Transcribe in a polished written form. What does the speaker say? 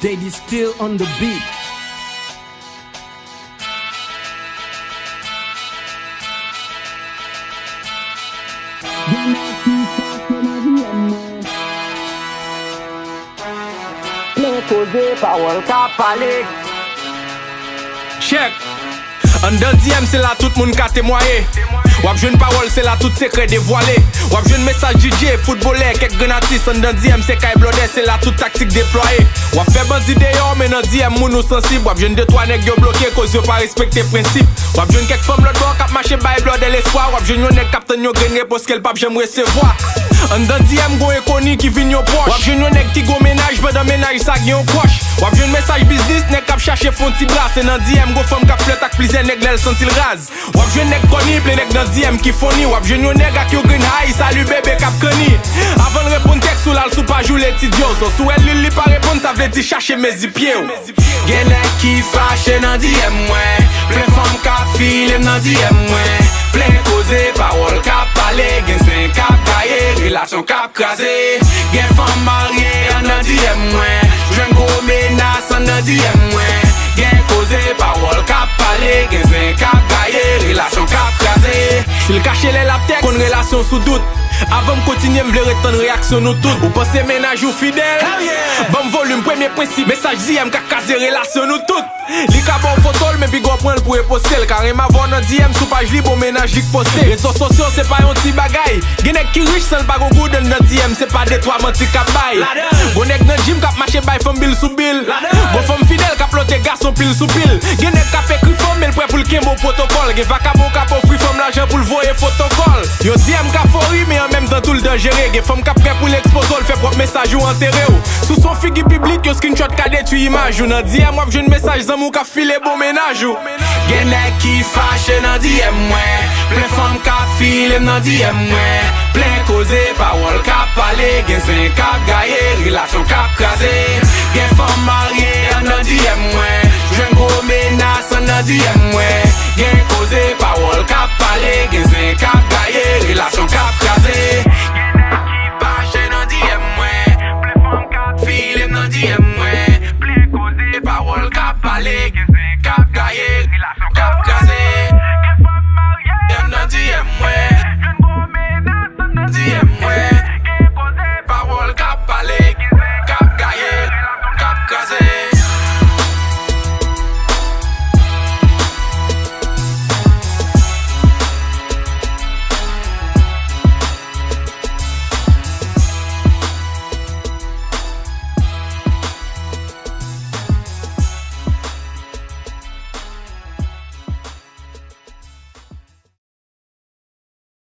They still on the beat. Check. En dans DM c'est là tout le monde qui a témoigné. Wap jeune parole c'est là tout secret dévoilé. Wap jeune message DJ, footballeur, quelques granatistes. En dans DM c'est Kai Blodé, c'est là toute tactique déployée. Wap fait bandit dehors mais dans DM moun ou sensible. Wap jeune 2-3 nèg yo bloqué cause yo pas respecté principe. Wap jeune quelques femmes l'autre bord k'ap marché by blood et l'espoir. Wap jeune yon nèg captain yo grain repose qu'elle pape j'aime recevoir. En dans DM go éconi qui vin yo proche. Wap jeune yon nèg qui go ménage, pendant ménage ça gen yon coche. Wap jeune message business nèg k'ap chercher font ti bras. C'est dans DM go femme k'ap flette ak plusieurs nèg l'el sentil raz. Wap jeune nèg koni plein nèg dans DM qui foni. Wap jeune yon nèg ak yo green high, salut bébé k'ap koni. Avant de répondre texte ou là sou pas jou les tidiots. So sou elle li pas répondre ça veut dire chercher mes pieds. Gen nèg qui fâché dans DM mwen. Plein femme k'ap file dans DM mwen. Plein cause parole k'ap parler. Gen sen k'ap kaye, relation k'ap krasé. Gen femme mariée dans DM mwen. Jeune gros menace dans DM mwen. Gen cause parole k'ap parler. Gen sen k'ap kaye, relation k'ap krasé. S'il cache les la tête, qu'on relation sous doute. Avant de continuer, m'vle retenir réaction nous toutes. Ou pensez ménage ou fidèle? Bon volume, premier principe. Message DM qu'a casé relation nous toutes. Li ka bon photo, mais bigo prendre pour poster. Carrément avant dans DM sous page libre, ménage lik poster. Réseaux sociaux, c'est pas un petit bagay. Genek qui riche, sans pas go good dans DM, c'est pas des trois menti k'ap bay. Gonek dans gym k'ap marché bay femme bill sous bill. Bon femme fidèle k'ap lote garçon pile sous pile. Genek k'ap écrit femme, mais prêt pour le kembo protocole. Gen va k'ap offrir femme l'argent pour le voyer protocole. Yo DM k'ap fori, mais en même temps tout le dangereux. Gen femme k'ap prêt pour l'exposer, le fait propre message ou enterré ou. Sous son figure public, yo screenshot k'a détruit image ou. Dans DM, moi j'ai un message zan mou k'ap file bon ménage ou. Gen nèg qui fâché dans DM mwen. Plein femme k'ap file dans DM mwen. Plein cause parole k'ap parler. Gen sen k'ap gaye, relation k'ap krasé. Gen femme mariée dans DM mwen. Jeune gros menace dans DM mwen. Gen cause parole k'ap parler. Gen sen k'ap gaye, relation k'ap